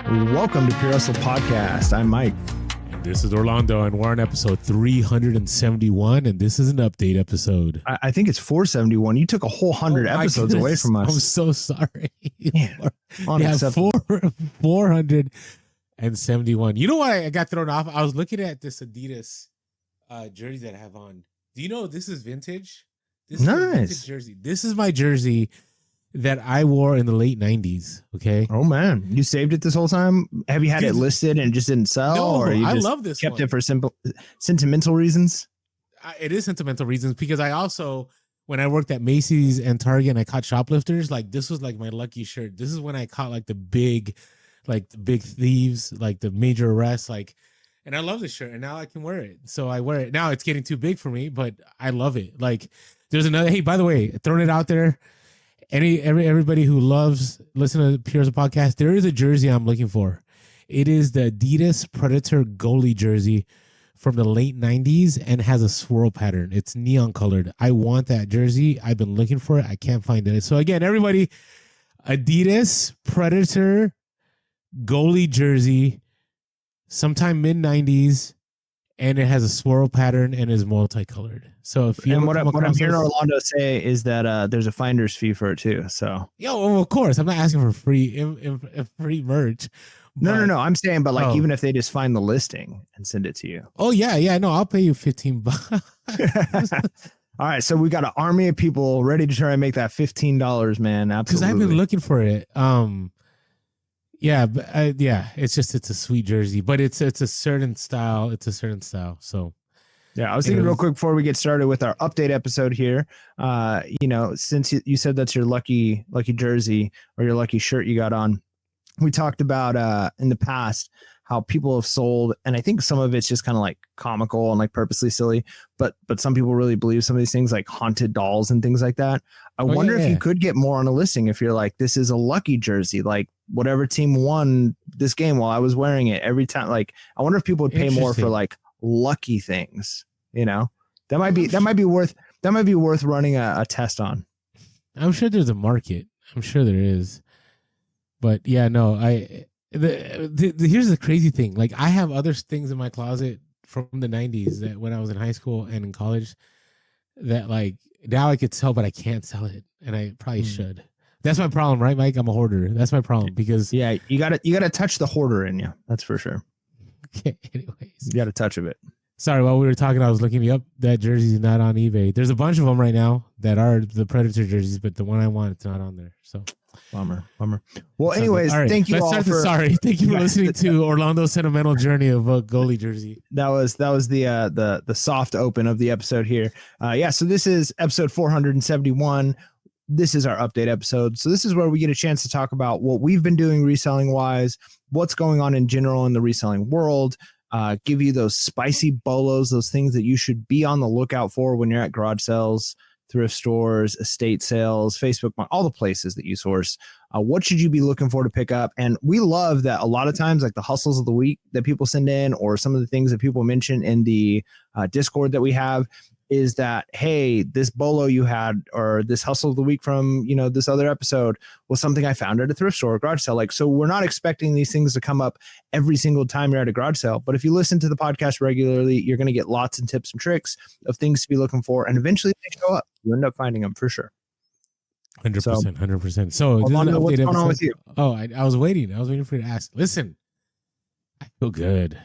Welcome to Pure Hustle Podcast. I'm Mike. And this is Orlando, and we're on episode 371, and this is an update episode. I think it's 471. You took a whole 100 episodes away from us. I'm so sorry. Man, yeah, 471. You know why I got thrown off? I was looking at this Adidas jersey that I have on. Do you know this is vintage? This is a vintage jersey. This is my jersey that I wore in the late 90s. Okay. Oh man, you saved it this whole time. Have you had it listed and it just didn't sell? No, or you I just love this. Kept it for sentimental reasons. It is sentimental reasons because I also, when I worked at Macy's and Target and I caught shoplifters, like this was like my lucky shirt. This is when I caught like the big thieves, like the major arrests, like. And I love this shirt, and now I can wear it. So I wear it now. It's getting too big for me, but I love it. Like, there's another. Hey, by the way, throwing it out there. Everybody who loves listening to Pure Hustle Podcast, there is a jersey I'm looking for. It is the Adidas Predator goalie jersey from the late 90s and has a swirl pattern. It's neon colored. I want that jersey. I've been looking for it. I can't find it. So again, everybody, Adidas Predator goalie jersey, sometime mid 90s, and it has a swirl pattern and is multicolored. So if you what I'm hearing Orlando say is that there's a finder's fee for it too. So well, of course, I'm not asking for free merch. No. I'm saying, but like even if they just find the listing and send it to you. Oh yeah, no, I'll pay you $15. All right, so we got an army of people ready to try and make that $15, man. Absolutely, because I've been looking for it. Yeah, but it's a sweet jersey, but it's a certain style. It's a certain style. So, yeah, I was thinking real quick before we get started with our update episode here. Since you said that's your lucky jersey or your lucky shirt you got on, we talked about in the past how people have sold, and I think some of it's just kind of like comical and like purposely silly, but some people really believe some of these things like haunted dolls and things like that. I wonder if you could get more on a listing if you're like, this is a lucky jersey, like whatever team won this game while I was wearing it every time. Like, I wonder if people would pay more for like lucky things, that might be worth running a test on. I'm sure there's a market. I'm sure there is, but yeah, no, here's the crazy thing. Like, I have other things in my closet from the 90s that when I was in high school and in college that like now I could sell, but I can't sell it. And I probably should. That's my problem, right, Mike? I'm a hoarder. That's my problem because you gotta touch the hoarder in you. That's for sure. Okay. Anyways, you got a touch of it. Sorry, while we were talking, I was looking up. That jersey's not on eBay. There's a bunch of them right now that are the Predator jerseys, but the one I want, it's not on there. So bummer. Well, anyways, thank you all for. Sorry, thank you for listening to Orlando's sentimental journey of a goalie jersey. That was the soft open of the episode here. So this is episode 471. This is our update episode. So this is where we get a chance to talk about what we've been doing reselling wise, what's going on in general in the reselling world, give you those spicy bolos, those things that you should be on the lookout for when you're at garage sales, thrift stores, estate sales, Facebook, all the places that you source. What should you be looking for to pick up? And we love that a lot of times, like the hustles of the week that people send in, or some of the things that people mention in the Discord that we have, is that, hey, this bolo you had, or this hustle of the week from, this other episode was something I found at a thrift store or garage sale. Like, so we're not expecting these things to come up every single time you're at a garage sale. But if you listen to the podcast regularly, you're going to get lots of tips and tricks of things to be looking for. And eventually they show up. You end up finding them for sure. 100%. So what's going on with you? Oh, I was waiting. I was waiting for you to ask. Listen, I feel good.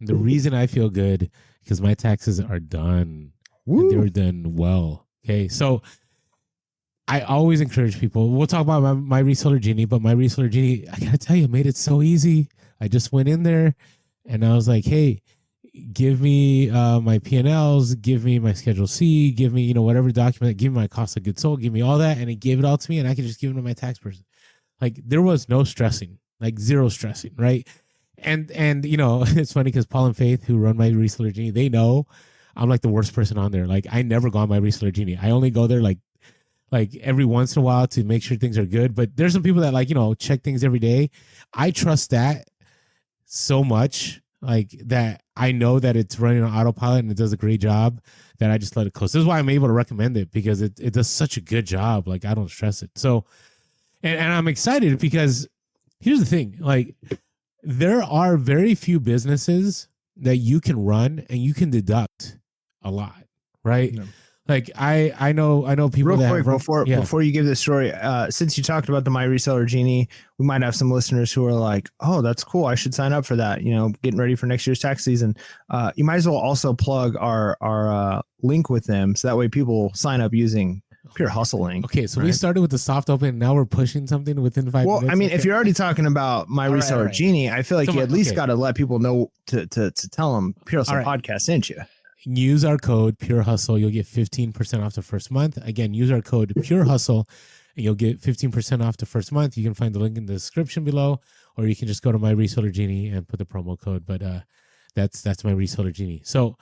And the reason I feel good because my taxes are done. And they were done well. Okay. So I always encourage people. We'll talk about my reseller genie, but my reseller genie, I gotta tell you, made it so easy. I just went in there and I was like, hey, give me my P&Ls, give me my Schedule C, give me, whatever document, give me my cost of goods sold, give me all that. And it gave it all to me and I could just give it to my tax person. Like, there was no stressing, like zero stressing. Right. And it's funny because Paul and Faith, who run my reseller genie, they know I'm like the worst person on there. Like, I never go on my reseller genie. I only go there like every once in a while to make sure things are good. But there's some people that check things every day. I trust that so much, like that I know that it's running on autopilot and it does a great job that I just let it close. This is why I'm able to recommend it, because it does such a good job. Like, I don't stress it. So, and I'm excited because here's the thing, like, there are very few businesses that you can run and you can deduct a lot, right? Yeah. Like I know people Real that quick have before you give this story, since you talked about the My Reseller Genie, we might have some listeners who are like, "Oh, that's cool. I should sign up for that." You know, getting ready for next year's tax season. You might as well also plug our link with them, so that way people sign up using Pure Hustle link. Okay, so right? we started with the soft open, and now we're pushing something within 5 minutes. Well, I mean, Okay. if you're already talking about My All Reseller right. Genie, I feel like So you at least okay. got to let people know to tell them Pure Hustle All right. Podcast sent you. Use our code Pure Hustle. You'll get 15% off the first month. Again, use our code Pure Hustle, and you'll get 15% off the first month. You can find the link in the description below, or you can just go to My Reseller Genie and put the promo code. But that's My Reseller Genie. So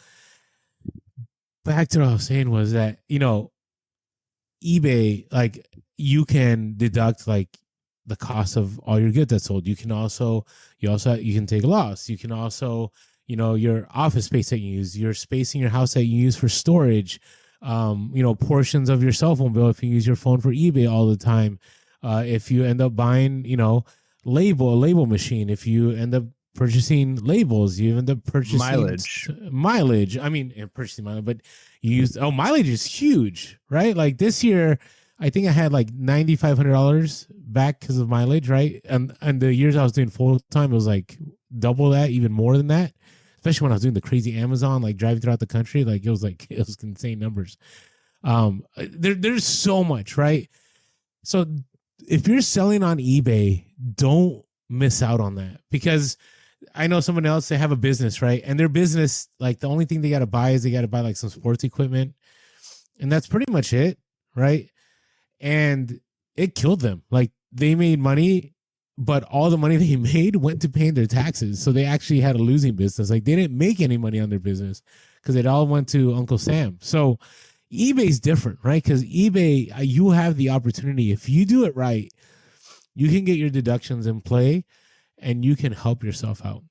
back to what I was saying was that, you know, eBay, like, you can deduct like the cost of all your goods that's sold. You can you can take a loss. You can also, you know, your office space that you use, your space in your house that you use for storage, you know, portions of your cell phone bill if you use your phone for eBay all the time. If you end up buying, you know, a label machine, if you end up purchasing labels, you end up purchasing mileage. I mean, purchasing mileage, but you use, mileage is huge, right? Like this year, I think I had like $9,500 back because of mileage, right? And the years I was doing full time, it was like double that, even more than that. Especially when I was doing the crazy Amazon, like driving throughout the country, like it was insane numbers. There's so much, right? So if you're selling on eBay, don't miss out on that, because I know someone else, they have a business, right? And their business, like the only thing they got to buy is they got to buy like some sports equipment, and that's pretty much it, right? And it killed them. Like they made money, but all the money they made went to paying their taxes. So they actually had a losing business. Like they didn't make any money on their business because it all went to Uncle Sam. So eBay's different, right? Because eBay, you have the opportunity. If you do it right, you can get your deductions in play and you can help yourself out.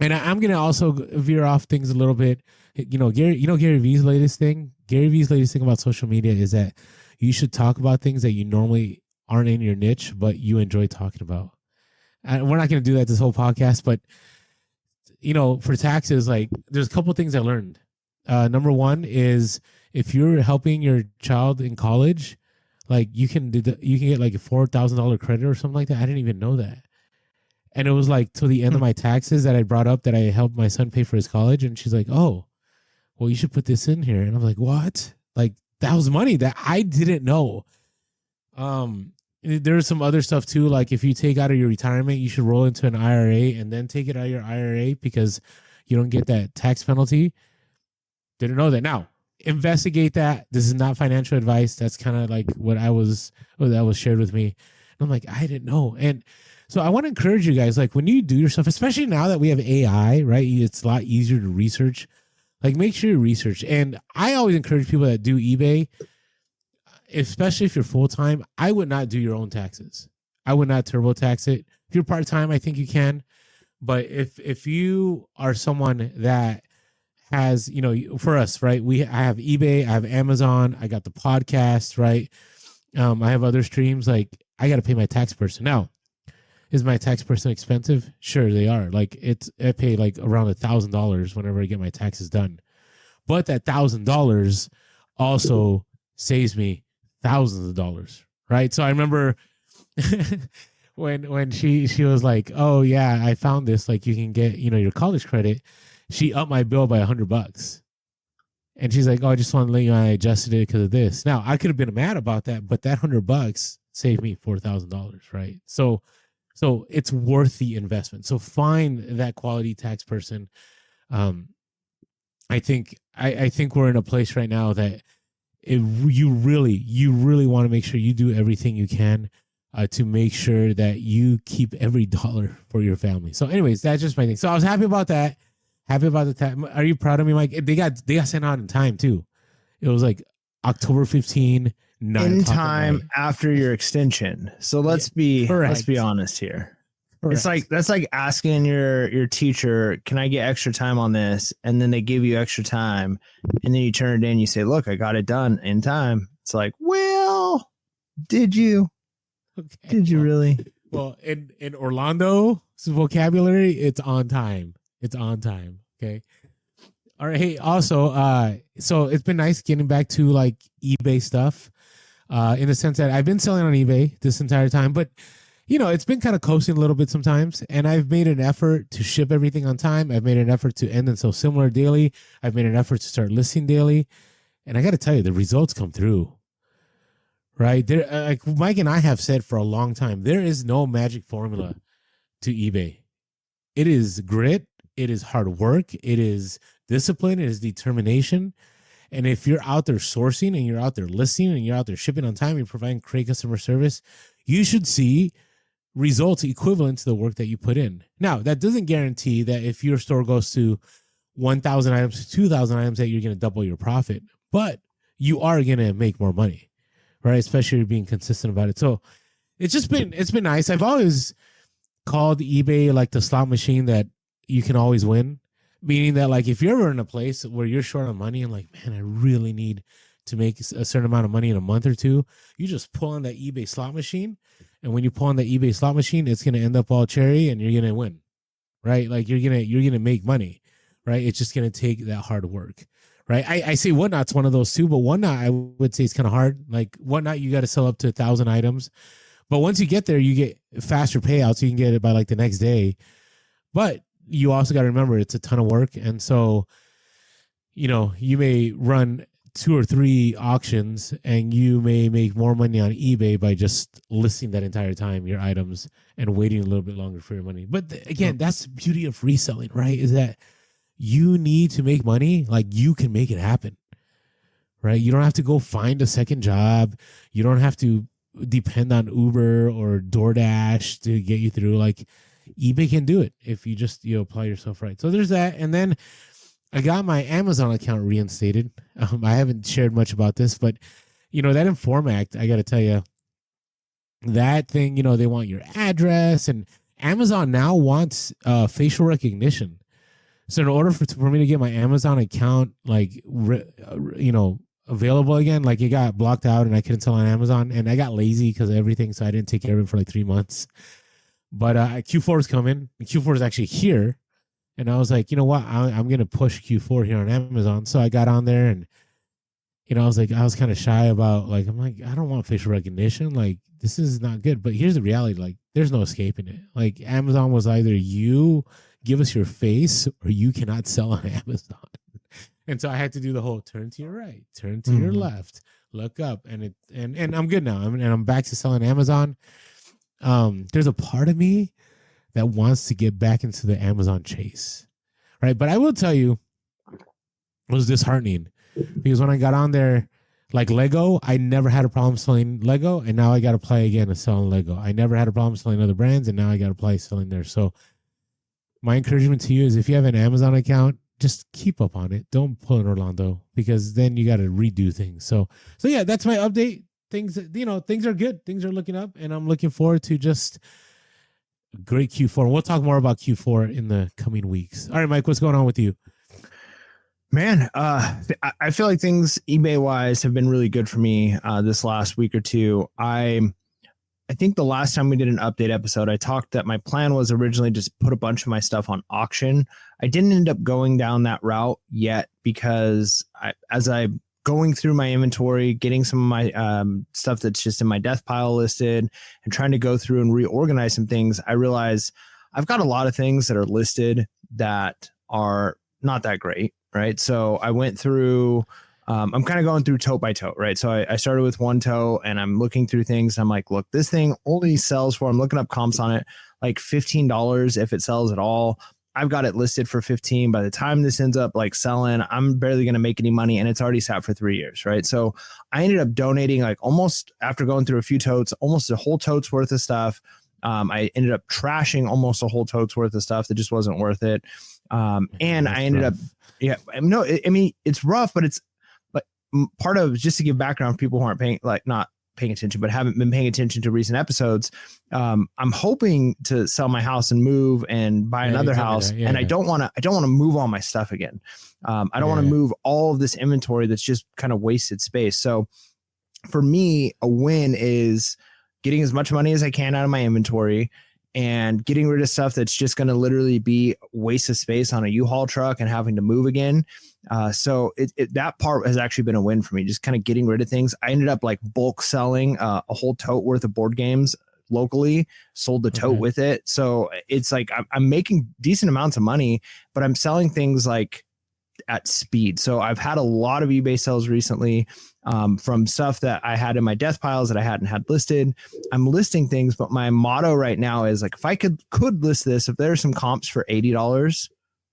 And I'm going to also veer off things a little bit. Gary Vee's latest thing? Gary Vee's latest thing about social media is that you should talk about things that you normally aren't in your niche, but you enjoy talking about. And we're not going to do that this whole podcast, but, you know, for taxes, like there's a couple of things I learned. Number one is if you're helping your child in college, like you can get like a $4,000 credit or something like that. I didn't even know that. And it was like till the end of my taxes that I brought up that I helped my son pay for his college. And she's like, "Oh, well, you should put this in here." And I'm like, "What?" Like that was money that I didn't know. There's some other stuff too. Like if you take out of your retirement, you should roll into an IRA and then take it out of your IRA because you don't get that tax penalty. Didn't know that. Now, investigate that. This is not financial advice. That's kind of like what was shared with me. And I'm like, I didn't know. And so I want to encourage you guys, like when you do your stuff, especially now that we have AI, right? It's a lot easier to research. Like make sure you research. And I always encourage people that do eBay, especially if you're full-time, I would not do your own taxes. I would not TurboTax it. If you're part-time, I think you can. But if you are someone that has, you know, for us, right? I have eBay, I have Amazon, I got the podcast, right? I have other streams. Like I got to pay my tax person. Now, is my tax person expensive? Sure, they are. Like I pay like around $1,000 whenever I get my taxes done. But that $1,000 also saves me thousands of dollars, right? So I remember when she was like, "Oh yeah, I found this. Like you can get, you know, your college credit." She upped my bill by $100, and she's like, "Oh, I just want to let you know I adjusted it because of this." Now I could have been mad about that, but that $100 saved me $4,000, right? So it's worth the investment. So find that quality tax person. I think we're in a place right now that you really want to make sure you do everything you can to make sure that you keep every dollar for your family. So anyways, that's just my thing. So I was happy about that. Happy about the tax. Are you proud of me, Mike? They got sent out in time too. It was like October 15, in time after your extension. So let's be honest here. Correct. It's like that's like asking your teacher, "Can I get extra time on this?" And then they give you extra time, and then you turn it in. You say, "Look, I got it done in time." It's like, well, did you? Okay, did you really? Well, in Orlando's vocabulary, it's on time. It's on time. Okay. All right. Hey, also, so it's been nice getting back to like eBay stuff, in the sense that I've been selling on eBay this entire time, but it's been kind of coasting a little bit sometimes. And I've made an effort to ship everything on time. I've made an effort to end and sell similar daily. I've made an effort to start listing daily. And I got to tell you, the results come through. Right there, like Mike and I have said for a long time, there is no magic formula to eBay. It is grit, it is hard work, it is discipline, it is determination. And if you're out there sourcing and you're out there listing and you're out there shipping on time, you're providing great customer service, you should see results equivalent to the work that you put in. Now, that doesn't guarantee that if your store goes to 1,000 items to 2,000 items that you're going to double your profit, but you are going to make more money. Right, especially being consistent about it. So it's been nice. I've always called eBay like the slot machine that you can always win, meaning that like if you're ever in a place where you're short on money and like, man, I really need to make a certain amount of money in a month or two, you just pull on that eBay slot machine, and when you pull on the eBay slot machine, it's gonna end up all cherry, and you're gonna win, right? Like you're gonna make money, right? It's just gonna take that hard work. Right. I say Whatnot's one of those too, but Whatnot, I would say it's kind of hard. Like Whatnot, you got to sell up to 1,000 items. But once you get there, you get faster payouts. You can get it by like the next day. But you also got to remember it's a ton of work. And so, you may run 2 or 3 auctions and you may make more money on eBay by just listing that entire time your items and waiting a little bit longer for your money. But again, that's the beauty of reselling, right? Is that you need to make money, like you can make it happen, right? You don't have to go find a second job. You don't have to depend on Uber or DoorDash to get you through. Like eBay can do it if you just apply yourself right. So there's that. And then I got my Amazon account reinstated. I haven't shared much about this, but that Inform Act, I got to tell you, that thing, they want your address, and Amazon now wants facial recognition. So in order for me to get my Amazon account available again, like it got blocked out and I couldn't sell on Amazon, and I got lazy because of everything, so I didn't take care of it for like 3 months. But Q4 is coming. Q4 is actually here, and I was like, you know what, I'm gonna push Q4 here on Amazon. So I got on there, and I was kind of shy about I don't want facial recognition. Like this is not good. But here's the reality: like there's no escaping it. Like Amazon was either you give us your face or you cannot sell on Amazon. And so I had to do the whole turn to your right, turn to your left, look up, and I'm good now. I'm back to selling Amazon. There's a part of me that wants to get back into the Amazon chase, right? But I will tell you, it was disheartening because when I got on there, like Lego, I never had a problem selling Lego, and now I got to play again and selling Lego. I never had a problem selling other brands, and now I got to play selling there. So my encouragement to you is if you have an Amazon account, just keep up on it. Don't pull in Orlando, because then you got to redo things. So yeah, that's my update. Things are good. Things are looking up, and I'm looking forward to just a great Q4. We'll talk more about Q4 in the coming weeks. All right, Mike, what's going on with you? Man, I feel like things eBay wise have been really good for me this last week or two. I think the last time we did an update episode, I talked that my plan was originally just put a bunch of my stuff on auction. I didn't end up going down that route yet because as I'm going through my inventory, getting some of my stuff that's just in my death pile listed and trying to go through and reorganize some things, I realize I've got a lot of things that are listed that are not that great, right? So I went through... I'm kind of going through tote by tote, right? So I started with one tote and I'm looking through things. And I'm like, look, this thing only sells for, I'm looking up comps on it, like $15 if it sells at all. I've got it listed for 15. By the time this ends up like selling, I'm barely going to make any money, and it's already sat for 3 years, right? So I ended up donating like almost, after going through a few totes, almost a whole tote's worth of stuff. I ended up trashing almost a whole tote's worth of stuff that just wasn't worth it. And I ended up, no, I mean, it's rough, but part of, just to give background for people who aren't not paying attention, but haven't been paying attention to recent episodes. I'm hoping to sell my house and move and buy another house. And I don't want to move all my stuff again. I don't want to move all of this inventory that's just kind of wasted space. So for me, a win is getting as much money as I can out of my inventory and getting rid of stuff that's just going to literally be waste of space on a U-Haul truck and having to move again. So that part has actually been a win for me, just kind of getting rid of things. I ended up like bulk selling a whole tote worth of board games locally, sold the tote with it. So it's like I'm making decent amounts of money, but I'm selling things like at speed. So I've had a lot of eBay sales recently from stuff that I had in my death piles that I hadn't had listed. I'm listing things, but my motto right now is like, if I could list this, if there's some comps for $80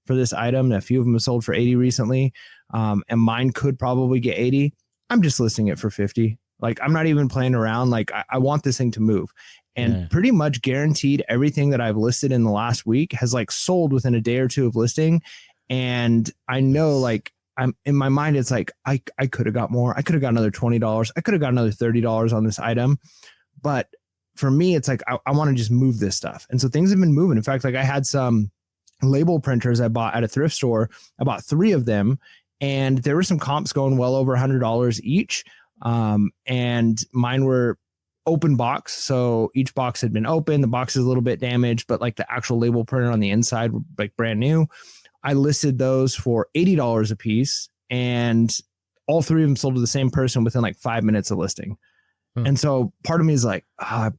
for this item, a few of them have sold for 80 recently, and mine could probably get 80, I'm just listing it for 50. Like, I'm not even playing around. Like, I want this thing to move. And pretty much guaranteed everything that I've listed in the last week has like sold within a day or two of listing. And I know, like, I'm in my mind, it's like, I could have got more. I could have got another $20. I could have got another $30 on this item. But for me, it's like, I want to just move this stuff. And so things have been moving. In fact, like I had some label printers I bought at a thrift store. I bought 3 of them, and there were some comps going well over $100 each. And mine were open box. So each box had been open. The box is a little bit damaged, but like the actual label printer on the inside, like brand new. I listed those for $80 a piece, and all 3 of them sold to the same person within like 5 minutes of listing. And so part of me is like, I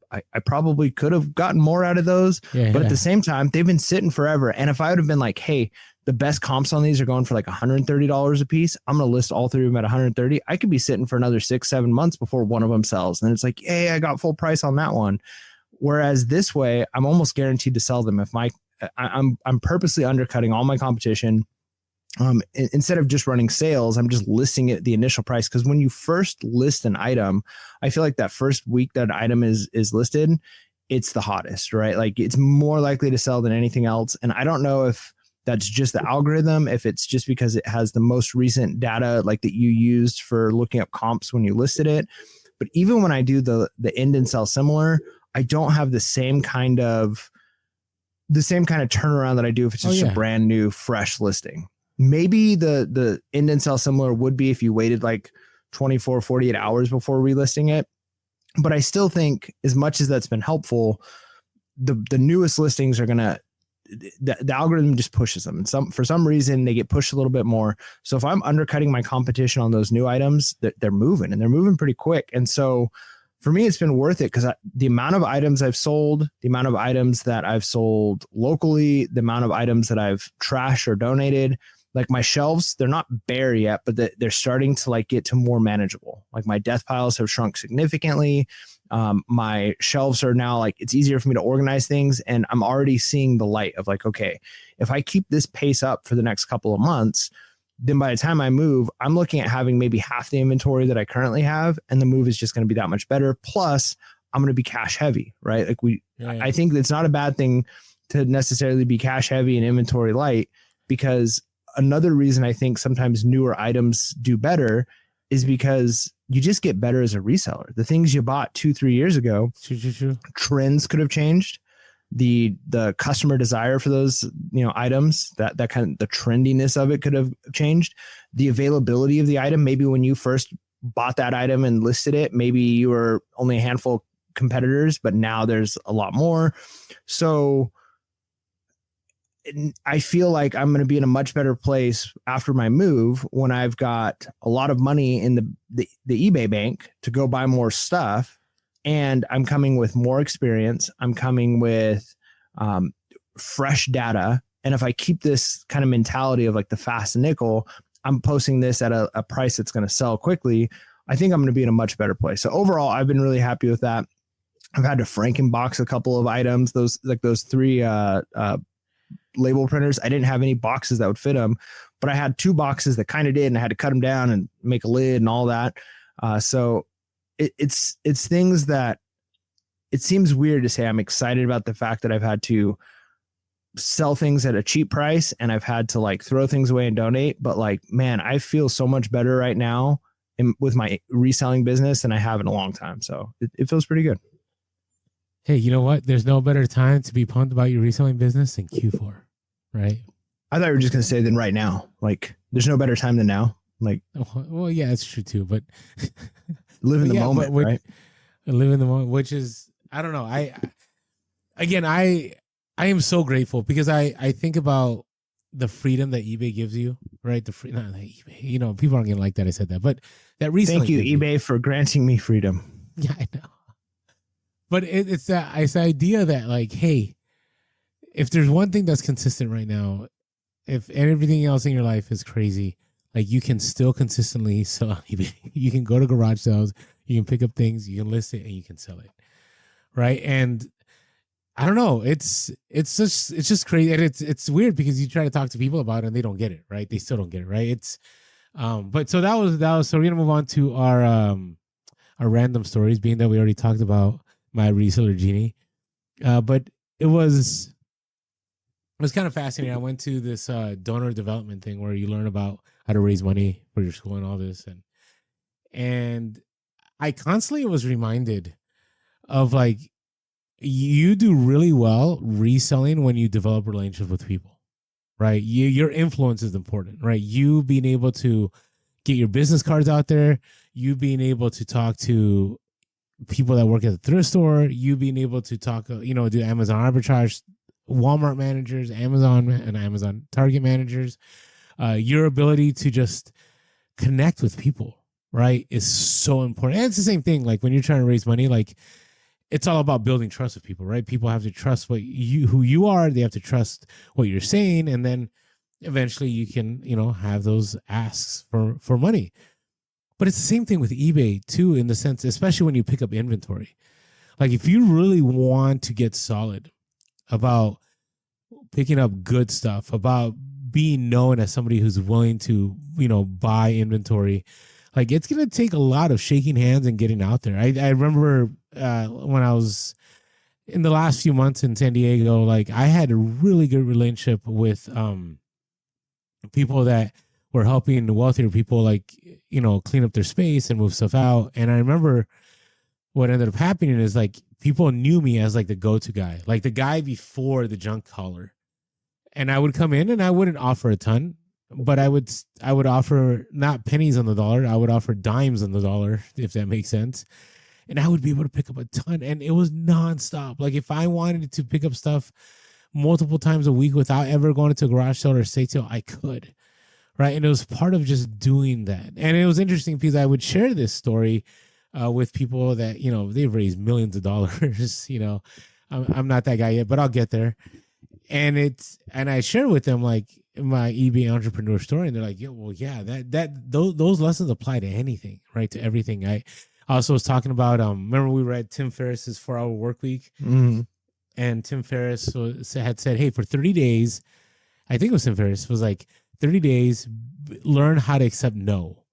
probably could have gotten more out of those, but at the same time, they've been sitting forever. And if I would have been like, hey, the best comps on these are going for like $130 a piece, I'm going to list all 3 of them at 130. I could be sitting for another 6-7 months before one of them sells. And it's like, hey, I got full price on that one. Whereas this way, I'm almost guaranteed to sell them. If I'm purposely undercutting all my competition. Instead of just running sales, I'm just listing it at the initial price. Because when you first list an item, I feel like that first week that an item is listed, it's the hottest, right? Like, it's more likely to sell than anything else. And I don't know if that's just the algorithm, if it's just because it has the most recent data, like that you used for looking up comps when you listed it. But even when I do the end and sell similar, I don't have the same kind of turnaround that I do if it's just a brand new, fresh listing. Maybe the end and sell similar would be if you waited like 24, 48 hours before relisting it. But I still think, as much as that's been helpful, the newest listings are going to, the algorithm just pushes them. And for some reason, they get pushed a little bit more. So if I'm undercutting my competition on those new items, they're moving, and they're moving pretty quick. And so for me, it's been worth it, because the amount of items I've sold, the amount of items that I've sold locally, the amount of items that I've trashed or donated, like my shelves, they're not bare yet, but they're starting to like get to more manageable. Like my death piles have shrunk significantly. My shelves are now like, it's easier for me to organize things. And I'm already seeing the light of like, okay, if I keep this pace up for the next couple of months, then by the time I move, I'm looking at having maybe half the inventory that I currently have. And the move is just going to be that much better. Plus I'm going to be cash heavy, right? Like I think it's not a bad thing to necessarily be cash heavy and inventory light, because another reason I think sometimes newer items do better is because you just get better as a reseller. The things you bought 2-3 years ago, trends could have changed. The customer desire for those, items, that kind of the trendiness of it could have changed. The availability of the item, maybe when you first bought that item and listed it, maybe you were only a handful of competitors, but now there's a lot more. So I feel like I'm going to be in a much better place after my move when I've got a lot of money in the eBay bank to go buy more stuff. And I'm coming with more experience. I'm coming with fresh data. And if I keep this kind of mentality of like the fast nickel, I'm posting this at a price that's going to sell quickly. I think I'm going to be in a much better place. So overall, I've been really happy with that. I've had to Frankenbox a couple of items, those 3 label printers. I didn't have any boxes that would fit them, but I had 2 boxes that kind of did, and I had to cut them down and make a lid and all that. So it's things that it seems weird to say I'm excited about the fact that I've had to sell things at a cheap price and I've had to like throw things away and donate. But like, man, I feel so much better right now with my reselling business than I have in a long time. So it feels pretty good. Hey, you know what? There's no better time to be pumped about your reselling business than Q4, right? I thought you were just going to say than right now. Like, there's no better time than now. Like, well, yeah, it's true too. But live in the moment, right? live in the moment, which is, I don't know. I am so grateful because I think about the freedom that eBay gives you, right? Not that eBay, people aren't gonna like that I said that, but that recently. Thank you, eBay, for granting me freedom. Yeah, I know. But it's the idea that, like, hey, if there's one thing that's consistent right now, if everything else in your life is crazy, like, you can still consistently sell on eBay. You can go to garage sales, you can pick up things, you can list it, and you can sell it, right? And I don't know, it's just crazy, and it's weird because you try to talk to people about it and they don't get it, right? They still don't get it, right? It's but so that was so we're gonna move on to our random stories, being that we already talked about my reseller genie, but it was kind of fascinating. I went to this donor development thing where you learn about how to raise money for your school and all this, and I constantly was reminded of, like, you do really well reselling when you develop relationships with people, right? Your influence is important, right? You being able to get your business cards out there, you being able to talk to people that work at the thrift store, you being able to talk, do Amazon arbitrage, Walmart managers, Amazon Target managers, your ability to just connect with people, right, is so important. And it's the same thing, like, when you're trying to raise money, like, it's all about building trust with people, right? People have to trust who you are. They have to trust what you're saying. And then eventually you can, have those asks for money. But it's the same thing with eBay too, in the sense, especially when you pick up inventory. Like, if you really want to get solid about picking up good stuff, about being known as somebody who's willing to, buy inventory, like, it's going to take a lot of shaking hands and getting out there. I remember when I was in the last few months in San Diego, like, I had a really good relationship with people that were helping wealthier people, like, clean up their space and move stuff out. And I remember what ended up happening is, like, people knew me as, like, the go-to guy, like the guy before the junk hauler. And I would come in and I wouldn't offer a ton, but I would offer not pennies on the dollar. I would offer dimes on the dollar, if that makes sense. And I would be able to pick up a ton, and it was nonstop. Like, if I wanted to pick up stuff multiple times a week without ever going to a garage sale or estate sale, I could. Right. And it was part of just doing that. And it was interesting because I would share this story with people that, they've raised millions of dollars. I'm not that guy yet, but I'll get there. And I share with them, like, my eBay entrepreneur story. And they're like, those lessons apply to anything, right? To everything. I also was talking about, remember we read Tim Ferriss's 4-Hour Work Week? Mm-hmm. And Tim Ferriss had said, hey, for 30 days, I think it was Tim Ferriss, was like, 30 days, learn how to accept no,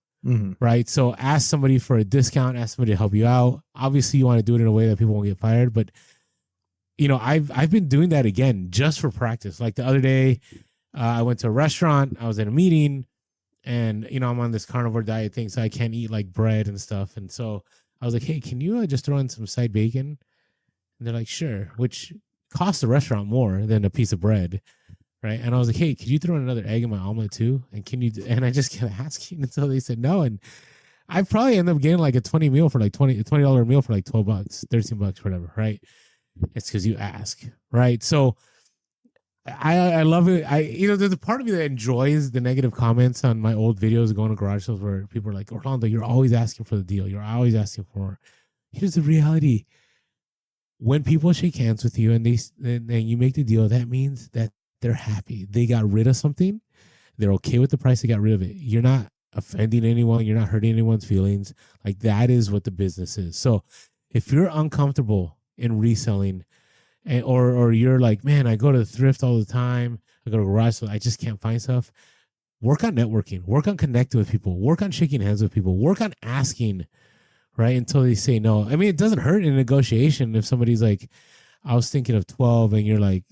right? So ask somebody for a discount, ask somebody to help you out. Obviously, you want to do it in a way that people won't get fired. But, I've been doing that again just for practice. Like, the other day, I went to a restaurant, I was in a meeting, and, I'm on this carnivore diet thing, so I can't eat, like, bread and stuff. And so I was like, hey, can you just throw in some side bacon? And they're like, sure, which costs the restaurant more than a piece of bread. Right. And I was like, hey, could you throw in another egg in my omelet too? And and I just kept asking until they said no. And I probably end up getting like a $20 meal for like $20 meal for like $12, $13, whatever. Right. It's because you ask. Right. So I love it. There's a part of me that enjoys the negative comments on my old videos going to garage sales where people are like, Orlando, you're always asking for the deal. You're always asking for more. Here's the reality. When people shake hands with you and you make the deal, that means that they're happy. They got rid of something. They're okay with the price. They got rid of it. You're not offending anyone. You're not hurting anyone's feelings. Like, that is what the business is. So if you're uncomfortable in reselling, or you're like, man, I go to the thrift all the time, I go to garage, so I just can't find stuff. Work on networking. Work on connecting with people. Work on shaking hands with people. Work on asking, right, until they say no. I mean, it doesn't hurt in a negotiation if somebody's like, I was thinking of 12, and you're like,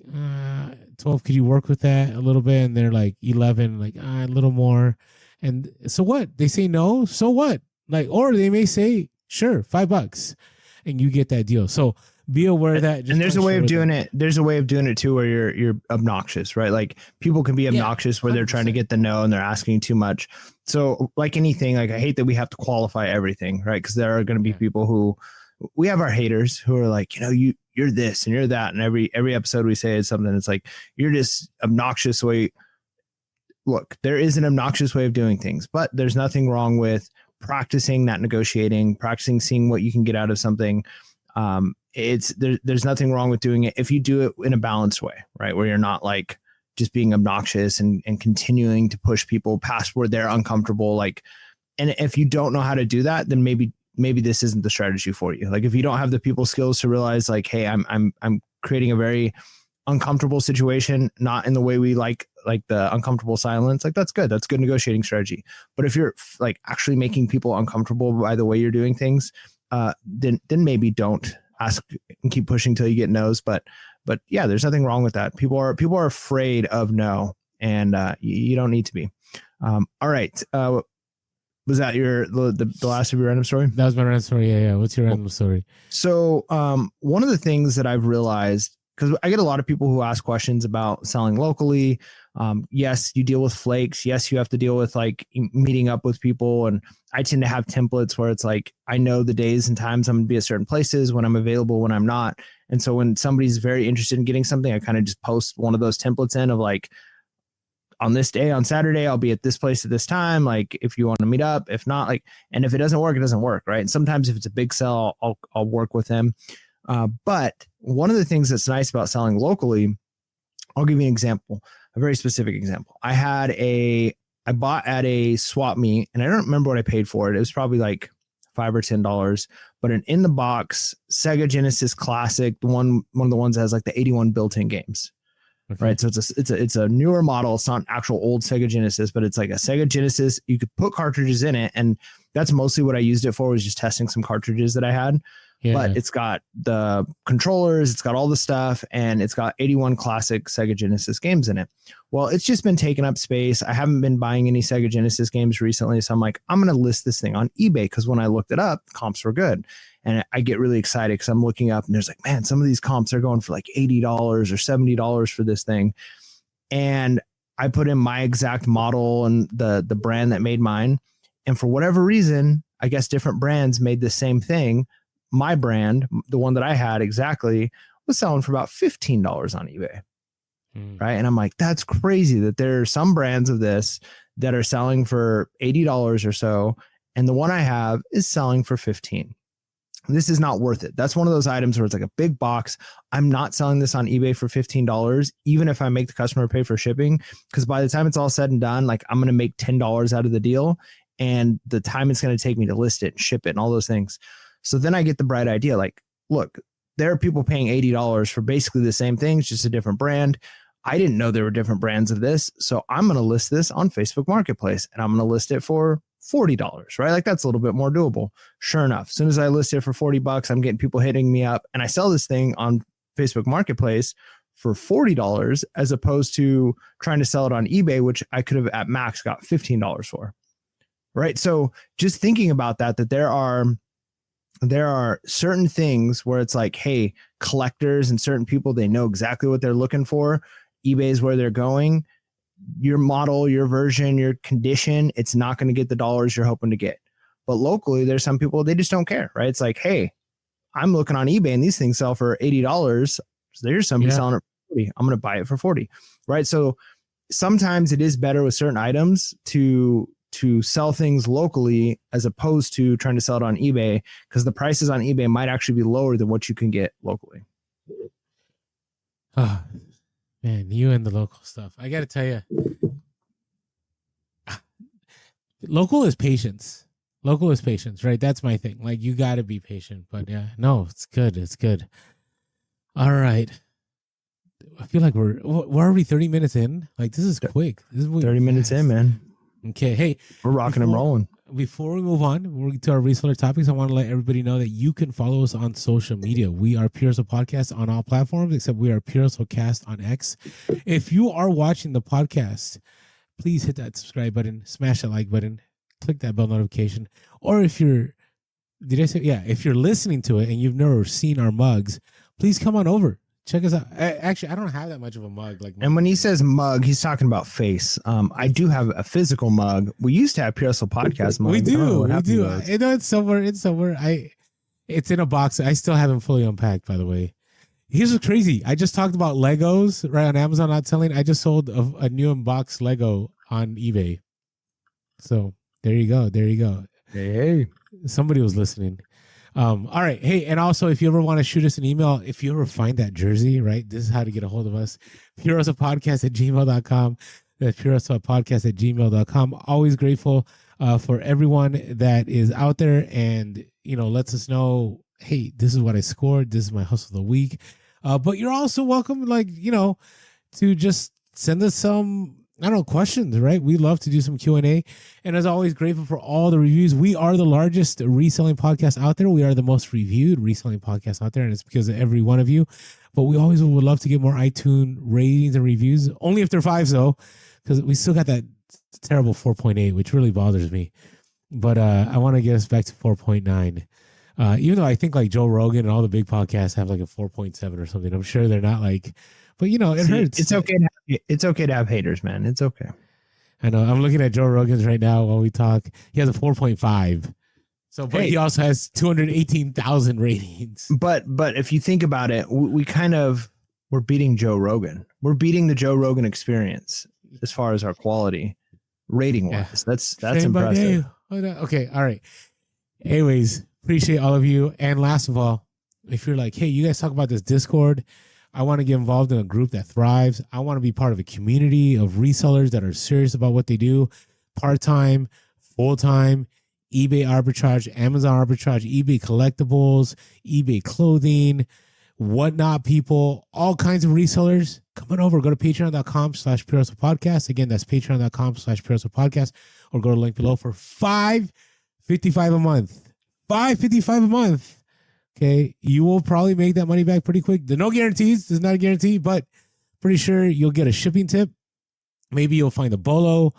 12, could you work with that a little bit? And they're like 11, like, a little more. And so what? They say no, so what? Like, or they may say, sure, $5, and you get that deal. So be aware of that. And there's a way of doing it. There's a way of doing it too, where you're obnoxious, right? Like, people can be obnoxious where they're trying to get the no and they're asking too much. So, like anything, like, I hate that we have to qualify everything, right? Because there are going to be people who we have our haters who are like, you're this and you're that. And every episode we say is something. It's like, you're just obnoxious way. Look, there is an obnoxious way of doing things, but there's nothing wrong with practicing that negotiating, practicing seeing what you can get out of something. There's nothing wrong with doing it if you do it in a balanced way, right? Where you're not like just being obnoxious and continuing to push people past where they're uncomfortable. Like, and if you don't know how to do that, then maybe this isn't the strategy for you. Like if you don't have the people skills to realize like, hey, I'm creating a very uncomfortable situation, not in the way we like the uncomfortable silence, like that's good. That's good negotiating strategy. But if you're like actually making people uncomfortable by the way you're doing things, then maybe don't ask and keep pushing till you get no's. But yeah, there's nothing wrong with that. People are afraid of no, and you don't need to be. All right. Was that the last of your random story? That was my random story. Yeah. What's your random story? So one of the things that I've realized, because I get a lot of people who ask questions about selling locally. Yes, you deal with flakes. Yes, you have to deal with like meeting up with people. And I tend to have templates where it's like, I know the days and times I'm going to be at certain places, when I'm available, when I'm not. And so when somebody's very interested in getting something, I kind of just post one of those templates in of like, on this day, on Saturday, I'll be at this place at this time. Like if you want to meet up, if not, like, and if it doesn't work, it doesn't work. Right. And sometimes if it's a big sell, I'll work with them. But one of the things that's nice about selling locally, I'll give you an example, a very specific example. I bought at a swap meet and I don't remember what I paid for it. It was probably like $5 or $10, but an in the box Sega Genesis Classic, one of the ones that has like the 81 built-in games. Okay. Right. So it's a newer model. It's not actual old Sega Genesis, but it's like a Sega Genesis. You could put cartridges in it. And that's mostly what I used it for, was just testing some cartridges that I had. Yeah. But it's got the controllers, it's got all the stuff, and it's got 81 classic Sega Genesis games in it. Well, it's just been taking up space. I haven't been buying any Sega Genesis games recently. So I'm like, I'm going to list this thing on eBay, because when I looked it up, comps were good. And I get really excited because I'm looking up and there's like, man, some of these comps are going for like $80 or $70 for this thing. And I put in my exact model and the brand that made mine. And for whatever reason, I guess different brands made the same thing. My brand, the one that I had exactly, was selling for about $15 on eBay. Right. And I'm like, that's crazy that there are some brands of this that are selling for $80 or so. And the one I have is selling for $15. This is not worth it. That's one of those items where it's like a big box. I'm not selling this on eBay for $15, even if I make the customer pay for shipping, because by the time it's all said and done, like I'm going to make $10 out of the deal, and the time it's going to take me to list it and ship it and all those things. So then I get the bright idea. Like, look, there are people paying $80 for basically the same things, just a different brand. I didn't know there were different brands of this. So I'm going to list this on Facebook Marketplace, and I'm going to list it for $40, right? Like that's a little bit more doable. Sure enough, as soon as I list it for $40, I'm getting people hitting me up, and I sell this thing on Facebook Marketplace for $40 as opposed to trying to sell it on eBay, which I could have at max got $15 for. Right. So just thinking about that there are certain things where it's like, hey, collectors and certain people, they know exactly what they're looking for. eBay is where they're going. Your model, your version, your condition, it's not going to get the dollars you're hoping to get. But locally, there's some people, they just don't care, right? It's like, hey, I'm looking on eBay and these things sell for $80. So there's somebody selling it for $40. I'm going to buy it for $40, right? So sometimes it is better with certain items to sell things locally as opposed to trying to sell it on eBay, because the prices on eBay might actually be lower than what you can get locally. Oh, man, you and the local stuff. I got to tell you, local is patience. Local is patience, right? That's my thing. Like, you got to be patient. But yeah, no, it's good. It's good. All right. I feel like we're already 30 minutes in. Like, this is quick. This is 30 minutes in, man. Okay. Hey, we're rocking and rolling. Before we move on, we're to our reseller topics. I want to let everybody know that you can follow us on social media. We are Pure Hustle Podcast on all platforms, except we are Pure Hustle Cast on X. If you are watching the podcast, please hit that subscribe button, smash that like button, click that bell notification. Or if you're listening to it and you've never seen our mugs, please come on over. Check us out. Actually, I don't have that much of a mug. And when he says mug, he's talking about face. I do have a physical mug. We used to have Pure Hustle Podcast mug. We do. I know it's somewhere. It's in a box. I still haven't fully unpacked, by the way. Here's what's crazy. I just talked about Legos right on Amazon not selling. I just sold a new unboxed Lego on eBay. So there you go. There you go. Hey. Somebody was listening. All right. Hey, and also if you ever want to shoot us an email, if you ever find that jersey, right? This is how to get a hold of us. purosapodcast@gmail.com. That's purosapodcast@gmail.com. Always grateful for everyone that is out there and, lets us know, hey, this is what I scored. This is my hustle of the week. But you're also welcome, to just send us some, questions, right? We love to do some Q&A. And as always, grateful for all the reviews. We are the largest reselling podcast out there. We are the most reviewed reselling podcast out there. And it's because of every one of you. But we always would love to get more iTunes ratings and reviews. Only if they're 5s, though, because we still got that terrible 4.8, which really bothers me. But I want to get us back to 4.9. Even though I think like Joe Rogan and all the big podcasts have like a 4.7 or something. I'm sure they're not like, but it hurts. It's okay. It's okay to have haters, man. It's okay. I know. I'm looking at Joe Rogan's right now while we talk. He has a 4.5. So, but he also has 218,000 ratings. But if you think about it, we're beating Joe Rogan. We're beating the Joe Rogan experience as far as our quality rating wise. Yeah. That's impressive. Okay. All right. Anyways, appreciate all of you. And last of all, if you're like, hey, you guys talk about this Discord, I want to get involved in a group that thrives. I want to be part of a community of resellers that are serious about what they do, part-time, full-time, eBay arbitrage, Amazon arbitrage, eBay collectibles, eBay clothing, whatnot people, all kinds of resellers. Come on over. Go to patreon.com/PureHustlePodcast. Again, that's patreon.com/PureHustlePodcast, or go to the link below for $5.55 a month. $5.55 a month. Okay, you will probably make that money back pretty quick. There's no guarantees. There's not a guarantee, but pretty sure you'll get a shipping tip. Maybe you'll find a bolo.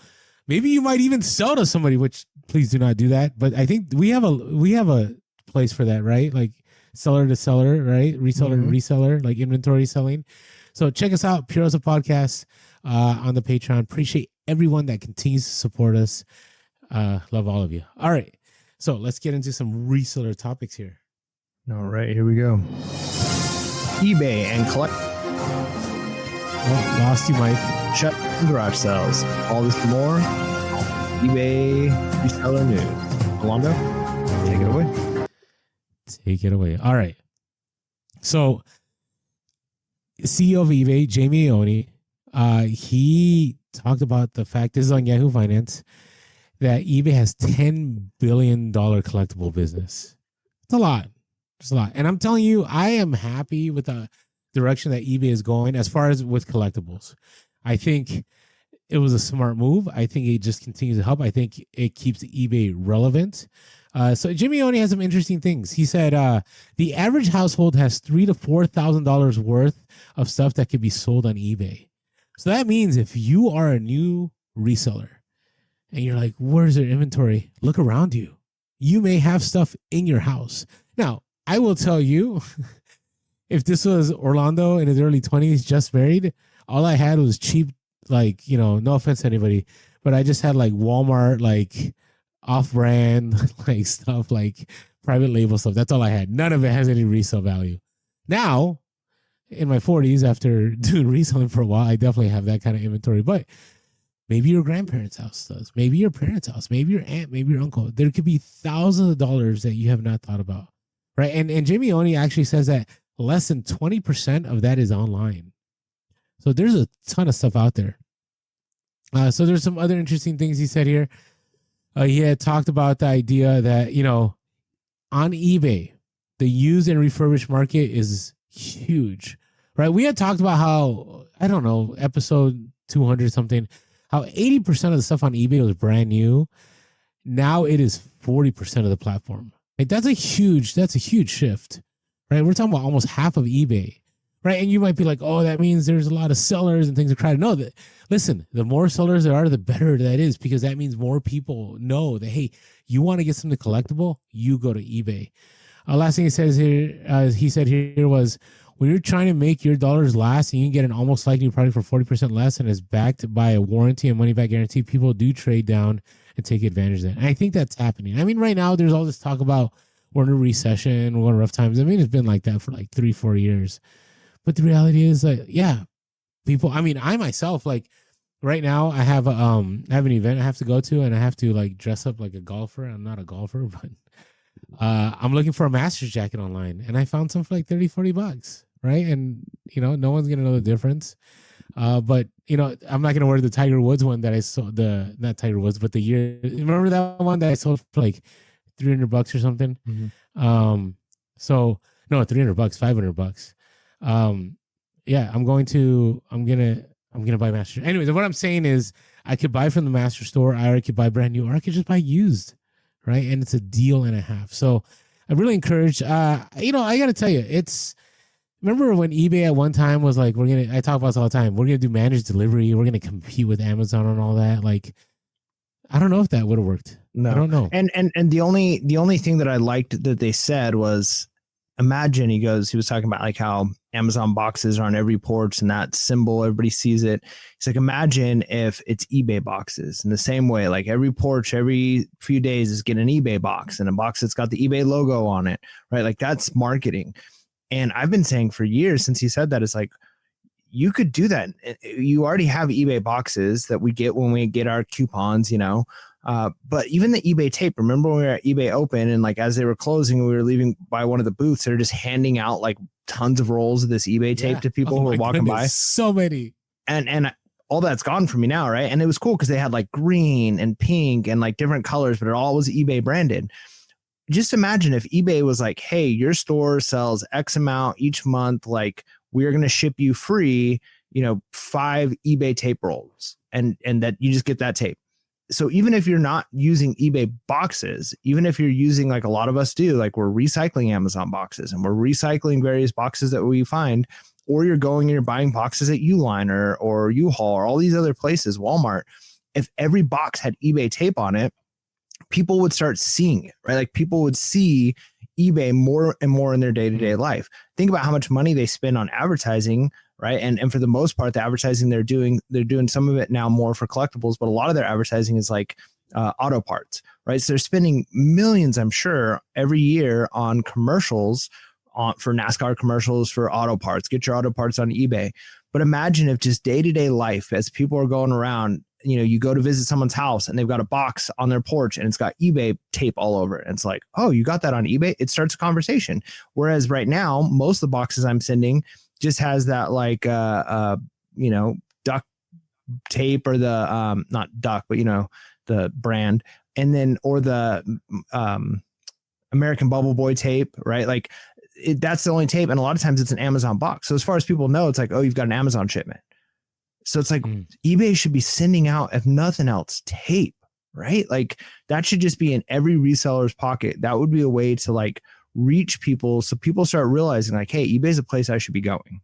Maybe you might even sell to somebody, which please do not do that. But I think we have a place for that, right? Like seller to seller, right? Reseller to reseller, like inventory selling. So check us out, Pure Hustle Podcast on the Patreon. Appreciate everyone that continues to support us. Love all of you. All right, so let's get into some reseller topics here. All right, here we go. eBay and collect. Oh, lost you, Mike. Shut garage sales. All this and more. eBay reseller news. Alonzo, take it away. Take it away. All right. So, CEO of eBay, Jamie Iannone, he talked about the fact, this is on Yahoo Finance, that eBay has $10 billion collectible business. It's a lot. It's a lot. And I'm telling you, I am happy with the direction that eBay is going as far as with collectibles. I think it was a smart move. I think it just continues to help. I think it keeps eBay relevant. So Jimmy Iannone has some interesting things. He said the average household has $3,000 to $4,000 worth of stuff that could be sold on eBay. So that means if you are a new reseller and you're like, where's their inventory? Look around you. You may have stuff in your house. Now, I will tell you, if this was Orlando in his early 20s, just married, all I had was cheap, no offense to anybody, but I just had like Walmart, off-brand, stuff, private label stuff. That's all I had. None of it has any resale value. Now, in my 40s, after doing reselling for a while, I definitely have that kind of inventory. But maybe your grandparents' house does. Maybe your parents' house. Maybe your aunt. Maybe your uncle. There could be thousands of dollars that you have not thought about. Right. And Jamie Iannone actually says that less than 20% of that is online. So there's a ton of stuff out there. So there's some other interesting things he said here. He had talked about the idea that, on eBay, the used and refurbished market is huge. Right. We had talked about how, episode 200 something, how 80% of the stuff on eBay was brand new. Now it is 40% of the platform. That's a huge shift, right? We're talking about almost half of eBay, right? And you might be like, oh, that means there's a lot of sellers and things are crowded. No, listen, the more sellers there are, the better that is, because that means more people know that, hey, you want to get something collectible, you go to eBay. Last thing he said here was, when you're trying to make your dollars last and you can get an almost like new product for 40% less and is backed by a warranty and money back guarantee, people do trade down and take advantage of that. And I think that's happening. I mean, right now there's all this talk about we're in a recession, we're in rough times. I mean, it's been like that for like 3-4 years. But the reality is that, yeah, people, I mean, I myself, like right now I have an event I have to go to, and I have to like dress up like a golfer. I'm not a golfer, but I'm looking for a Masters jacket online, and I found some for like $30-$40, right? And no one's gonna know the difference. But I'm not gonna wear the Tiger Woods one that I saw, not Tiger Woods, but the year. Remember that one that I sold for like $300 or something? Mm-hmm. So no, $300, $500. Yeah, I'm gonna buy Master. Anyways, what I'm saying is I could buy from the Master store, or I could buy brand new, or I could just buy used, right? And it's a deal and a half. So I really encourage, I gotta tell you, remember when eBay at one time was like, I talk about this all the time, we're gonna do managed delivery, we're gonna compete with Amazon and all that. Like, I don't know if that would have worked. No, I don't know. And the only thing that I liked that they said was, imagine, he was talking about like how Amazon boxes are on every porch and that symbol, everybody sees it. He's like, imagine if it's eBay boxes in the same way, like every porch, every few days is getting an eBay box, and a box that's got the eBay logo on it, right? Like that's marketing. And I've been saying for years since he said that, it's like, you could do that. You already have eBay boxes that we get when we get our coupons, but even the eBay tape, remember when we were at eBay Open, and like as they were closing, we were leaving by one of the booths, they're just handing out like tons of rolls of this eBay tape to people who were walking by. So many. And all that's gone from me now, right? And it was cool because they had like green and pink and like different colors, but it all was eBay branded. Just imagine if eBay was like, hey, your store sells X amount each month, like we're going to ship you free, 5 eBay tape rolls, and that you just get that tape. So even if you're not using eBay boxes, even if you're using, like a lot of us do, like we're recycling Amazon boxes and we're recycling various boxes that we find, or you're going and you're buying boxes at Uline or U-Haul or all these other places, Walmart, if every box had eBay tape on it, people would start seeing it, right? Like people would see eBay more and more in their day-to-day life. Think about how much money they spend on advertising, right? And for the most part, the advertising they're doing some of it now more for collectibles, but a lot of their advertising is like auto parts, right? So they're spending millions, I'm sure, every year on commercials, for NASCAR commercials, for auto parts. Get your auto parts on eBay. But imagine if just day-to-day life, as people are going around, you go to visit someone's house and they've got a box on their porch and it's got eBay tape all over it. And it's like, oh, you got that on eBay? It starts a conversation. Whereas right now, most of the boxes I'm sending just has that like, duck tape, or the, not duck, but the brand. And then, or the American Bubble Boy tape, right? Like that's the only tape. And a lot of times it's an Amazon box. So as far as people know, it's like, oh, you've got an Amazon shipment. So it's like eBay should be sending out, if nothing else, tape, right? Like that should just be in every reseller's pocket. That would be a way to like reach people, so people start realizing like, hey, eBay is a place I should be going.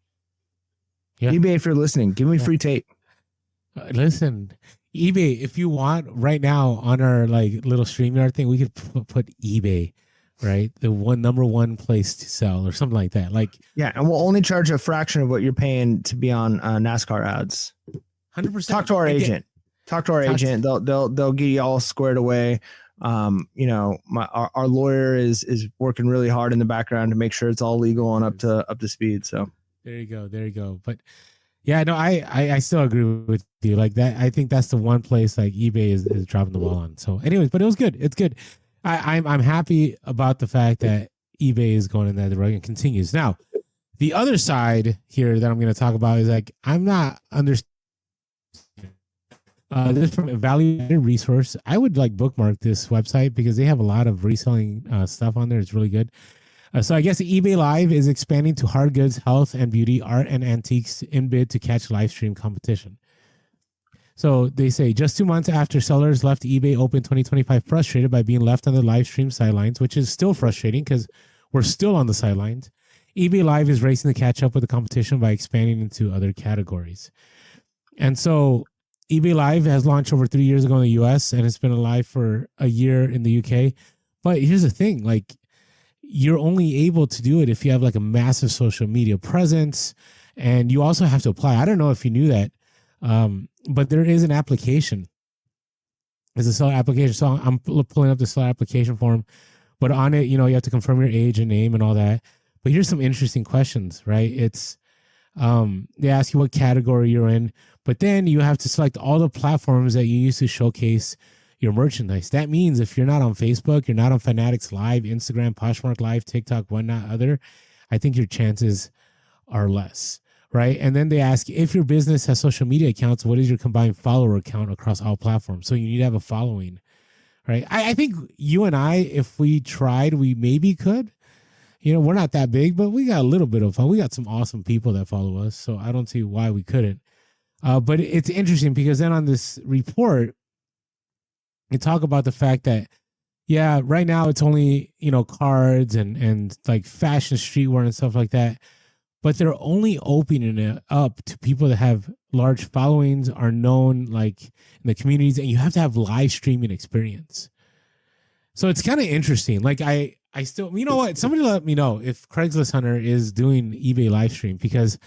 Yeah. eBay, if you're listening, give me free tape. Listen, eBay, if you want, right now on our like little StreamYard thing, we could put eBay, right? The number one place to sell or something like that. Like, yeah. And we'll only charge a fraction of what you're paying to be on NASCAR ads. 100%. Talk to our agent. They'll get you all squared away. Our lawyer is working really hard in the background to make sure it's all legal and up to speed. So there you go. But yeah, no, I still agree with you. Like that, I think that's the one place like eBay is dropping the ball on. So anyways, but it was good. It's good. I'm happy about the fact that eBay is going in that direction and continues. Now, the other side here that I'm going to talk about is like, I'm not understanding. This is from a value-added resource. I would like bookmark this website because they have a lot of reselling stuff on there. It's really good. So I guess eBay Live is expanding to hard goods, health and beauty, art and antiques in bid to catch live stream competition. So they say just 2 months after sellers left eBay Open 2025 frustrated by being left on the live stream sidelines, which is still frustrating because we're still on the sidelines, eBay Live is racing to catch up with the competition by expanding into other categories. And so eBay Live has launched over 3 years ago in the US and it's been alive for a year in the UK. But here's the thing, like you're only able to do it if you have like a massive social media presence, and you also have to apply. I don't know if you knew that. But there is an application. It's a seller application. So I'm pulling up the seller application form. But on it, you have to confirm your age and name and all that. But here's some interesting questions, right? It's they ask you what category you're in, but then you have to select all the platforms that you use to showcase your merchandise. That means if you're not on Facebook, you're not on Fanatics Live, Instagram, Poshmark Live, TikTok, whatnot, other, I think your chances are less, right? And then they ask if your business has social media accounts, what is your combined follower count across all platforms? So you need to have a following, right? I think you and I, if we tried, we maybe could. We're not that big, but we got a little bit of fun. We got some awesome people that follow us, so I don't see why we couldn't. But it's interesting because then on this report, they talk about the fact that, yeah, right now it's only, cards and like fashion streetwear and stuff like that. But they're only opening it up to people that have large followings, are known like in the communities, and you have to have live streaming experience. So it's kind of interesting. Like I still, you know what? Somebody let me know if Craigslist Hunter is doing eBay live stream, because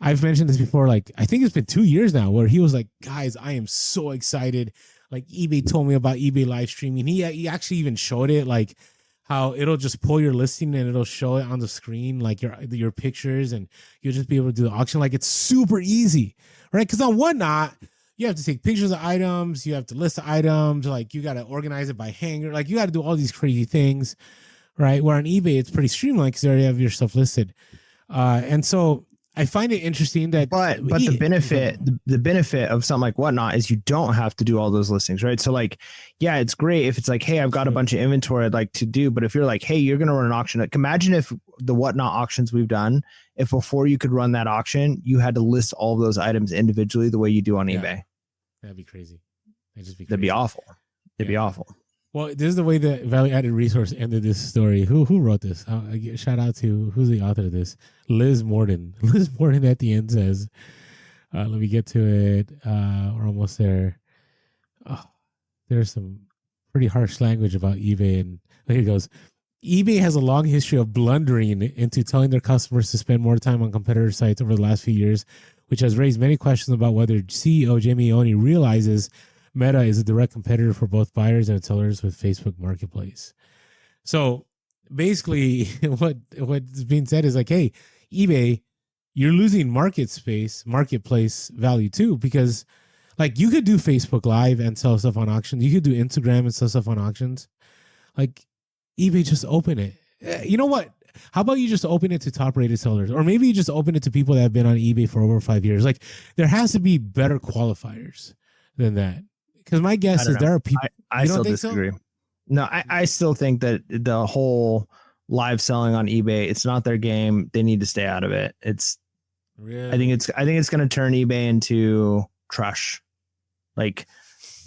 I've mentioned this before. Like, I think it's been 2 years now where he was like, guys, I am so excited. Like, eBay told me about eBay live streaming. He actually even showed it, like how it'll just pull your listing and it'll show it on the screen, like your pictures, and you'll just be able to do the auction. Like, it's super easy, right? Because on Whatnot, you have to take pictures of items, you have to list the items, like you got to organize it by hanger, like you got to do all these crazy things, right? Where on eBay, it's pretty streamlined because you already have your stuff listed. And so I find it interesting that, but the benefit of something like Whatnot is you don't have to do all those listings, right? So like, yeah, it's great if it's like, hey, I've got a bunch of inventory I'd like to do, but if you're like, hey, you're going to run an auction, like imagine if the Whatnot auctions we've done, if before you could run that auction, you had to list all of those items individually the way you do on eBay. That'd be crazy. That'd be awful. It'd be awful. Well, this is the way the Value Added Resource ended this story. Who wrote this? Shout out to, who's the author of this? Liz Morden. Liz Morden at the end says, let me get to it. We're almost there. Oh, there's some pretty harsh language about eBay. And here it goes. eBay has a long history of blundering into telling their customers to spend more time on competitor sites over the last few years, which has raised many questions about whether CEO Jamie Iannone realizes Meta is a direct competitor for both buyers and sellers with Facebook Marketplace. So basically what's being said is like, hey, eBay, you're losing marketplace value too, because like you could do Facebook Live and sell stuff on auctions. You could do Instagram and sell stuff on auctions. Like eBay, just open it. You know what? How about you just open it to top rated sellers? Or maybe you just open it to people that have been on eBay for over 5 years. Like there has to be better qualifiers than that. Because my guess is there are people. I still disagree. So? No, I still think that the whole live selling on eBay, it's not their game. They need to stay out of it. It's really? I think it's going to turn eBay into trash. Like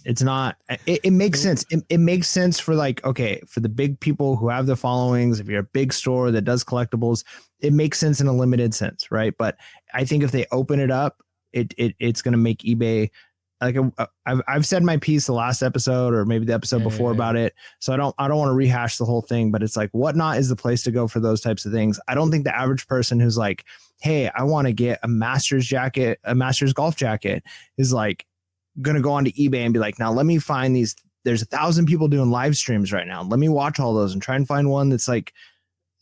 it's not. It makes sense. It makes sense for like, okay, for the big people who have the followings. If you're a big store that does collectibles, it makes sense in a limited sense, right? But I think if they open it up, it's going to make eBay. Like I've said my piece the last episode or maybe the episode before about it. So I don't want to rehash the whole thing, but it's like Whatnot is the place to go for those types of things. I don't think the average person who's like, hey, I want to get a Masters golf jacket is like going to go onto eBay and be like, now let me find these. There's 1,000 people doing live streams right now. Let me watch all those and try and find one that's like,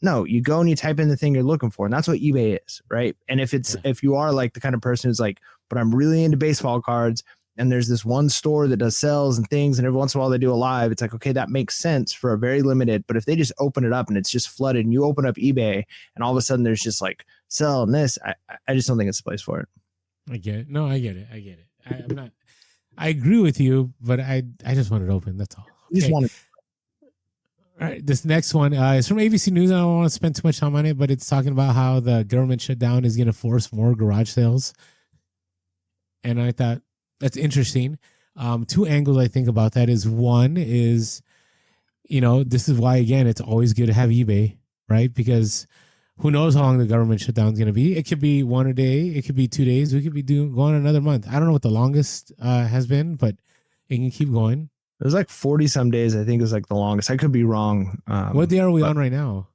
no, you go and you type in the thing you're looking for. And that's what eBay is. Right. And if you are like the kind of person who's like, but I'm really into baseball cards, and there's this one store that does sales and things, and every once in a while they do a live, it's like, okay, that makes sense for a very limited, but if they just open it up and it's just flooded and you open up eBay and all of a sudden there's just like selling this, I just don't think it's the place for it. I get it. No, I get it. I agree with you, but I just want it open. That's all. Okay. You just want it. All right, this next one is from ABC News. I don't want to spend too much time on it, but it's talking about how the government shutdown is going to force more garage sales. And I thought, that's interesting. Two angles I think about that is one is, this is why, again, it's always good to have eBay, right? Because who knows how long the government shutdown is going to be. It could be 1 a day. It could be 2 days. We could be going another month. I don't know what the longest has been, but it can keep going. It was like 40 some days. I think is like the longest. I could be wrong. What day are we on right now?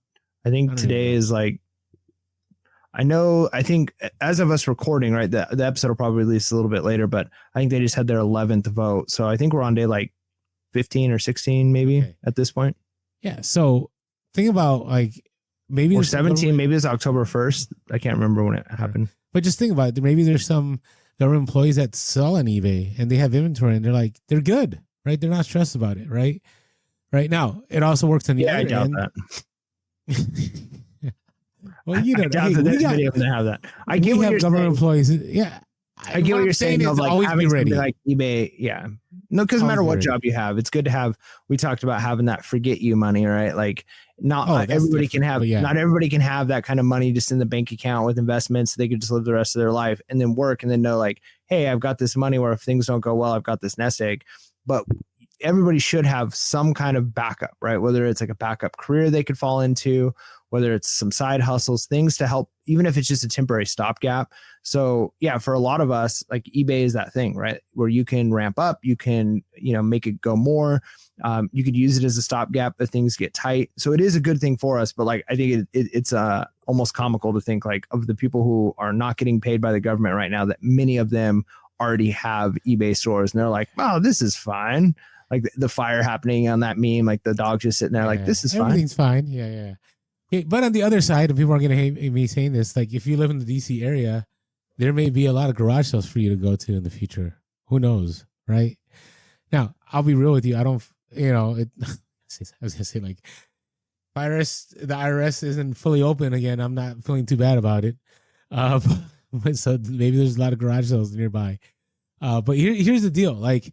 I think today is like, I think as of us recording, right, the episode will probably release a little bit later, but I think they just had their 11th vote. So I think we're on day like 15 or 16 maybe at this point. Yeah. So think about like maybe Or there's some 17, government- maybe it's October 1st. I can't remember when it happened. but just think about it. Maybe there's some government employees that sell on eBay and they have inventory and they're like, they're good, right? They're not stressed about it, right? Right now, it also works on the Yeah, I other doubt end. that. Well, you know, I doubt that there's many of them that have that. I get we what have you're government saying. employees. Yeah. I get what you're saying. Is Like always be having something ready. like eBay. Yeah. No, because no Always matter be what ready. job you have, it's good to have. We talked about having that forget you money, right? Like not Oh, that's everybody can different, have. but yeah. Not everybody can have that kind of money just in the bank account with investments. They could just live the rest of their life and then work and then know like, hey, I've got this money where if things don't go well, I've got this nest egg. But everybody should have some kind of backup, right? Whether it's like a backup career they could fall into, whether it's some side hustles, things to help, even if it's just a temporary stopgap. So yeah, for a lot of us, like eBay is that thing, right? Where you can ramp up, you can, make it go more. You could use it as a stopgap if things get tight. So it is a good thing for us. But like, I think it's almost comical to think like of the people who are not getting paid by the government right now, that many of them already have eBay stores and they're like, oh, this is fine. Like the fire happening on that meme, like the dog just sitting there, like this is fine. Everything's fine. Yeah. Okay, but on the other side, and people are going to hate me saying this, like if you live in the DC area, there may be a lot of garage sales for you to go to in the future. Who knows, right? Now, I'll be real with you. I don't, I was going to say like, the IRS isn't fully open again. I'm not feeling too bad about it. But so maybe there's a lot of garage sales nearby. But here's the deal. Like,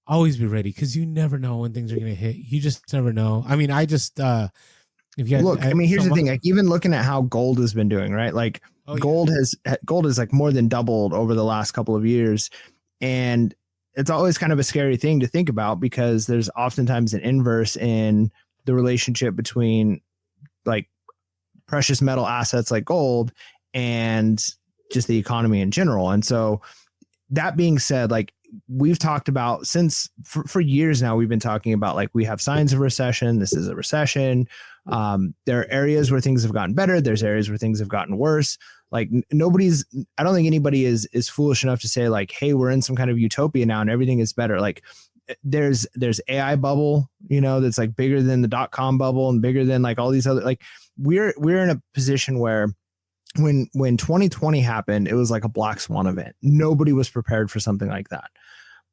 always be ready because you never know when things are going to hit. You just never know. I mean, if you look, I mean, here's the thing. Like, even looking at how gold has been doing, right? Like, gold has like more than doubled over the last couple of years, and it's always kind of a scary thing to think about because there's oftentimes an inverse in the relationship between like precious metal assets like gold and just the economy in general. And so, that being said, like, we've talked about for years now, we've been talking about like we have signs of recession. This is a recession. There are areas where things have gotten better. There's areas where things have gotten worse. Like I don't think anybody is foolish enough to say like, hey, we're in some kind of utopia now and everything is better. Like there's AI bubble, that's like bigger than the .com bubble and bigger than like all these other, like we're in a position where when 2020 happened, it was like a black swan event. Nobody was prepared for something like that.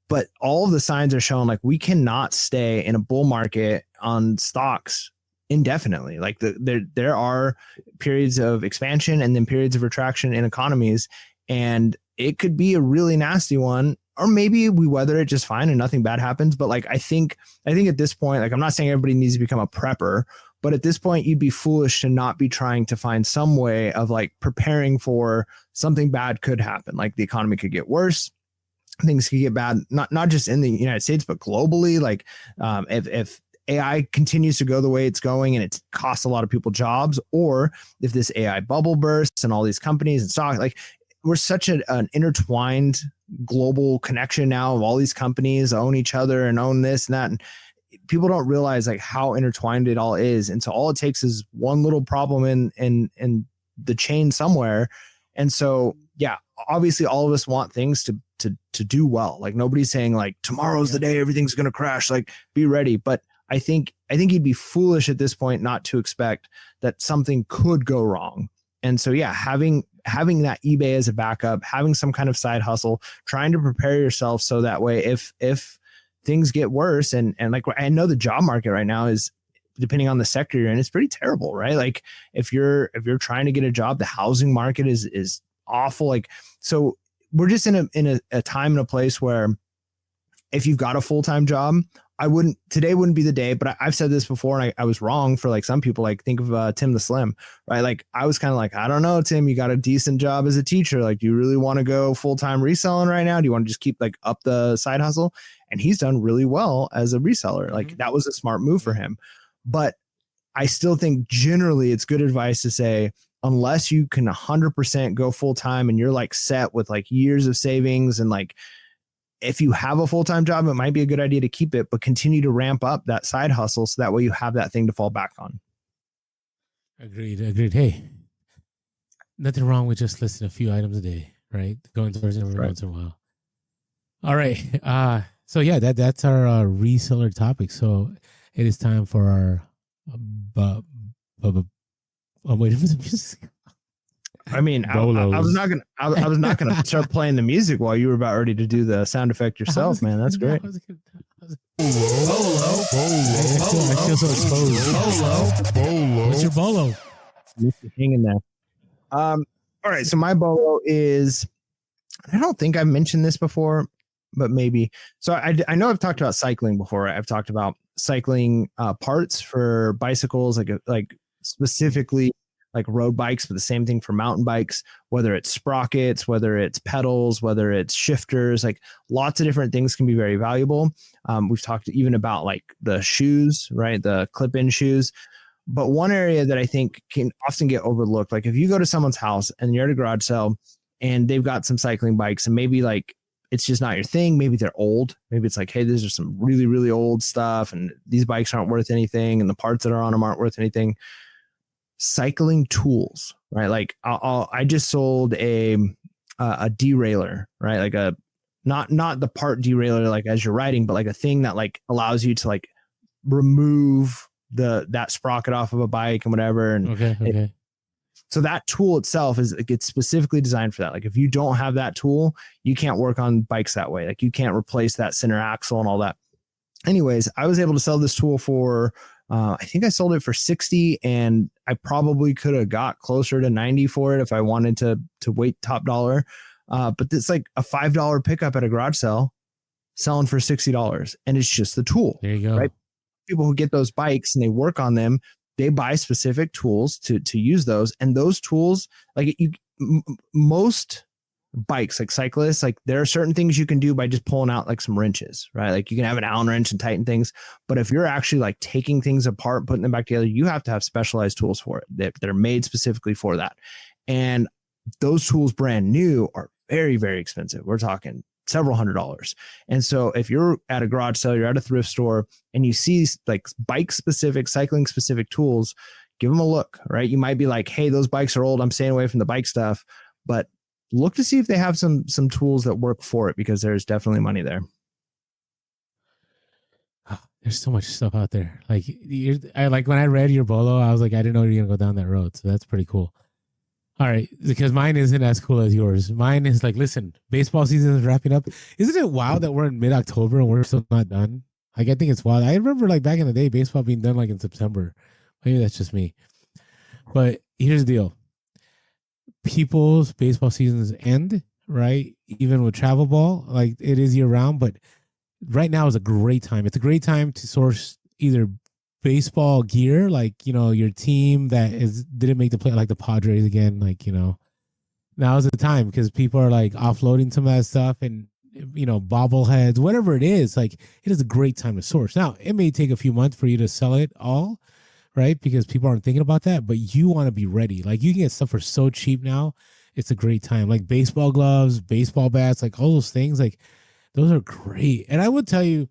But all of the signs are showing like we cannot stay in a bull market on stocks indefinitely. Like there are periods of expansion and then periods of retraction in economies, and it could be a really nasty one. Or maybe we weather it just fine and nothing bad happens. But like I think at this point, like I'm not saying everybody needs to become a prepper, but at this point, you'd be foolish to not be trying to find some way of like preparing for something bad could happen. Like the economy could get worse. Things could get bad, not just in the United States, but globally. Like if AI continues to go the way it's going and it costs a lot of people jobs, or if this AI bubble bursts and all these companies and stock, like we're such an intertwined global connection now of all these companies own each other and own this and that. And people don't realize like how intertwined it all is. And so all it takes is one little problem in the chain somewhere. And so, yeah, obviously all of us want things to do well. Like nobody's saying like tomorrow's the day everything's going to crash, like be ready. But I think you'd be foolish at this point not to expect that something could go wrong. And so, yeah, having that eBay as a backup, having some kind of side hustle, trying to prepare yourself so that way if things get worse and like I know the job market right now is, depending on the sector you're in, it's pretty terrible, right? Like if you're trying to get a job, the housing market is awful. Like, so we're just in a time and a place where if you've got a full-time job, today wouldn't be the day, but I've said this before and I was wrong for like some people, like think of Tim the Slim, right? Like I was kind of like, I don't know, Tim, you got a decent job as a teacher. Like, do you really want to go full-time reselling right now? Do you want to just keep like up the side hustle? And he's done really well as a reseller. Like that was a smart move for him. But I still think generally it's good advice to say, unless you can 100% go full-time and you're like set with like years of savings and like, if you have a full-time job, it might be a good idea to keep it, but continue to ramp up that side hustle so that way you have that thing to fall back on. Agreed. Hey, nothing wrong with just listing a few items a day, right? Going towards it every once in a while. All right. So yeah, that's our reseller topic. So it is time for our But I'm waiting for the music. I mean, I was not gonna start playing the music while you were about ready to do the sound effect yourself, man. That's great. I feel so exposed. Bolo. What's your bolo? Hanging there. All right. So my bolo is, I don't think I've mentioned this before, but maybe. So I know I've talked about cycling before. Right? I've talked about cycling parts for bicycles, like specifically like road bikes, but the same thing for mountain bikes, whether it's sprockets, whether it's pedals, whether it's shifters, like lots of different things can be very valuable. We've talked even about like the shoes, right? The clip-in shoes. But one area that I think can often get overlooked, like if you go to someone's house and you're at a garage sale and they've got some cycling bikes and maybe like it's just not your thing. Maybe they're old. Maybe it's like, hey, these are some really, really old stuff and these bikes aren't worth anything and the parts that are on them aren't worth anything. Cycling tools, right? Like I just sold a derailleur, right? Like a not the part derailleur like as you're riding, but like a thing that like allows you to like remove that sprocket off of a bike and whatever. And okay. So that tool itself it's specifically designed for that. Like if you don't have that tool, you can't work on bikes that way. Like you can't replace that center axle and all that. Anyways, I was able to sell this tool for I think I sold it for 60 and I probably could have got closer to 90 for it if I wanted to wait top dollar. But it's like a $5 pickup at a garage sale selling for $60 and it's just the tool. There you go. Right? People who get those bikes and they work on them, they buy specific tools to use those. And those tools, like most bikes, like cyclists, like there are certain things you can do by just pulling out like some wrenches, right? Like you can have an Allen wrench and tighten things. But if you're actually like taking things apart, putting them back together, you have to have specialized tools for it that are made specifically for that. And those tools brand new are very, very expensive. We're talking several $100s. And so if you're at a garage sale, you're at a thrift store and you see like bike specific, cycling specific tools, give them a look, right? You might be like, hey, those bikes are old. I'm staying away from the bike stuff, but look to see if they have some tools that work for it because there's definitely money there. Oh, there's so much stuff out there. Like when I read your bolo, I was like, I didn't know you were going to go down that road. So that's pretty cool. All right, because mine isn't as cool as yours. Mine is like, listen, baseball season is wrapping up. Isn't it wild that we're in mid-October and we're still not done? Like, I think it's wild. I remember like back in the day, baseball being done like in September. Maybe that's just me. But here's the deal. People's baseball seasons end, right? Even with travel ball, like it is year round. But right now is a great time. It's a great time to source either baseball gear, like, you know, your team that didn't make the play, like the Padres again, like, you know, now is the time because people are like offloading some of that stuff and, you know, bobbleheads, whatever it is, like it is a great time to source. Now, it may take a few months for you to sell it all, right? Because people aren't thinking about that, but you want to be ready. Like you can get stuff for so cheap now. It's a great time. Like baseball gloves, baseball bats, like all those things, like those are great. And I would tell you,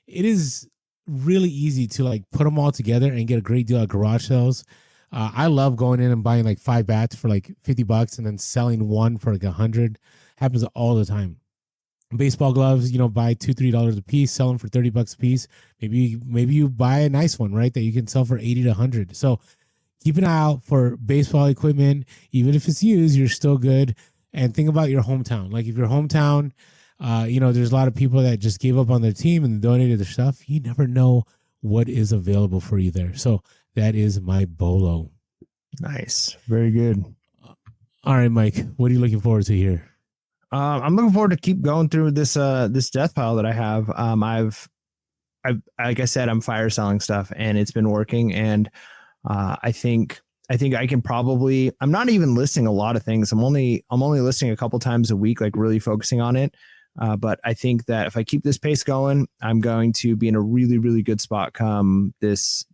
it is really easy to like put them all together and get a great deal at garage sales. I love going in and buying like 5 bats for like $50 and then selling one for like 100. Happens all the time. Baseball gloves, you know, buy $2-3 a piece, sell them for $30 a piece. Maybe you buy a nice one, right, that you can sell for 80 to 100. So keep an eye out for baseball equipment. Even if it's used, you're still good. And think about your hometown. Like if your hometown, you know, there's a lot of people that just gave up on their team and donated their stuff. You never know what is available for you there. So that is my bolo. Nice. Very good. All right, Mike, what are you looking forward to here? I'm looking forward to keep going through this death pile that I have. I've like I said, I'm fire selling stuff and it's been working. And I think I can probably, I'm not even listing a lot of things. I'm only listing a couple times a week, like really focusing on it. But I think that if I keep this pace going, I'm going to be in a really, really good spot come this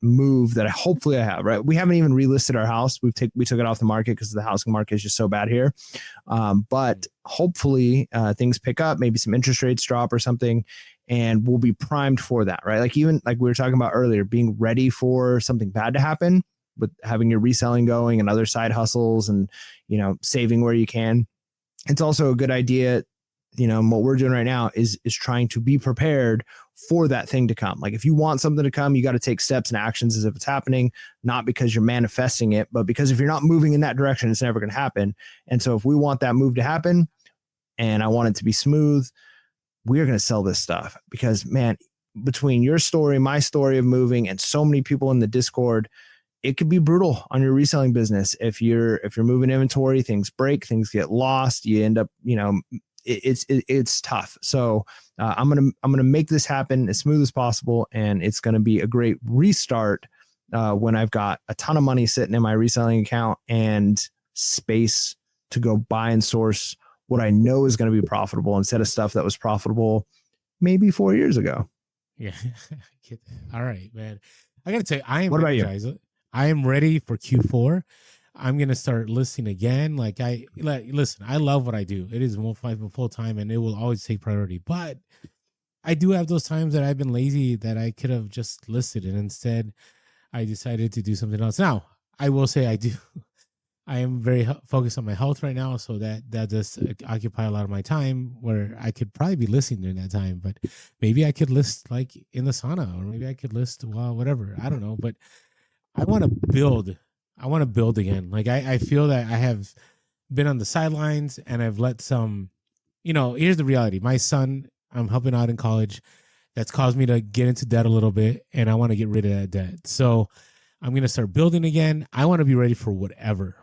move that hopefully I have, right? We haven't even relisted our house. We took it off the market because the housing market is just so bad here. But hopefully things pick up, maybe some interest rates drop or something, and we'll be primed for that, right? Like even like we were talking about earlier, being ready for something bad to happen with having your reselling going and other side hustles and, you know, saving where you can. It's also a good idea and what we're doing right now is trying to be prepared for that thing to come. Like if you want something to come, you got to take steps and actions as if it's happening, not because you're manifesting it, but because if you're not moving in that direction, it's never going to happen. And so if we want that move to happen and I want it to be smooth, we're going to sell this stuff because, man, between your story, my story of moving, and so many people in the Discord, it could be brutal on your reselling business. If you're moving inventory, things break, things get lost, you end up, it's tough. So I'm gonna make this happen as smooth as possible, and it's gonna be a great restart when I've got a ton of money sitting in my reselling account and space to go buy and source what I know is going to be profitable instead of stuff that was profitable maybe 4 years ago. Yeah. All right, man. I gotta tell you, I am. What about you? Guys, I am ready for Q4. I'm gonna start listing again. Listen, I love what I do. It is full time, and it will always take priority. But I do have those times that I've been lazy that I could have just listed, and instead, I decided to do something else. Now, I will say I am very focused on my health right now, so that does occupy a lot of my time. Where I could probably be listening during that time, but maybe I could list like in the sauna, or maybe I could list while whatever. I don't know, but I want to build. I want to build again. Like I feel that I have been on the sidelines and I've let some, here's the reality. My son, I'm helping out in college. That's caused me to get into debt a little bit, and I want to get rid of that debt. So I'm going to start building again. I want to be ready for whatever.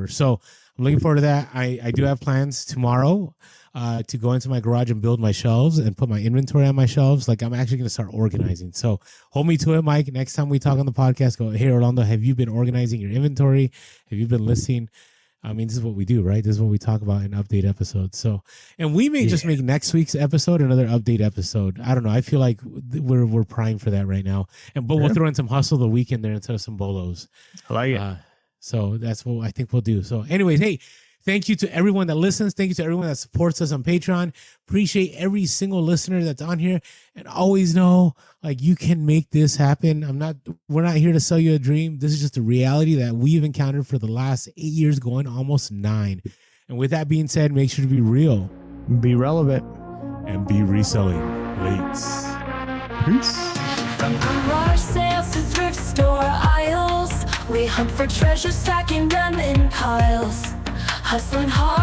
So I'm looking forward to that. I do have plans tomorrow to go into my garage and build my shelves and put my inventory on my shelves. Like I'm actually going to start organizing. So hold me to it, Mike. Next time we talk on the podcast, go, hey, Orlando, have you been organizing your inventory? Have you been listing? I mean, this is what we do, right? This is what we talk about in update episodes. So, and we may just make next week's episode another update episode. I don't know. I feel like we're primed for that right now. But we'll throw in some hustle the weekend there instead of some bolos. I like it. So that's what I think we'll do. So anyways, hey, thank you to everyone that listens. Thank you to everyone that supports us on Patreon. Appreciate every single listener that's on here, and always know like you can make this happen. We're not here to sell you a dream. This is just a reality that we've encountered for the last 8 years, going almost 9. And with that being said, make sure to be real, be relevant, and be reselling leads. Peace. From garage sales to thrift store aisles, we hunt for treasure, stacking them in piles. Hustling hard.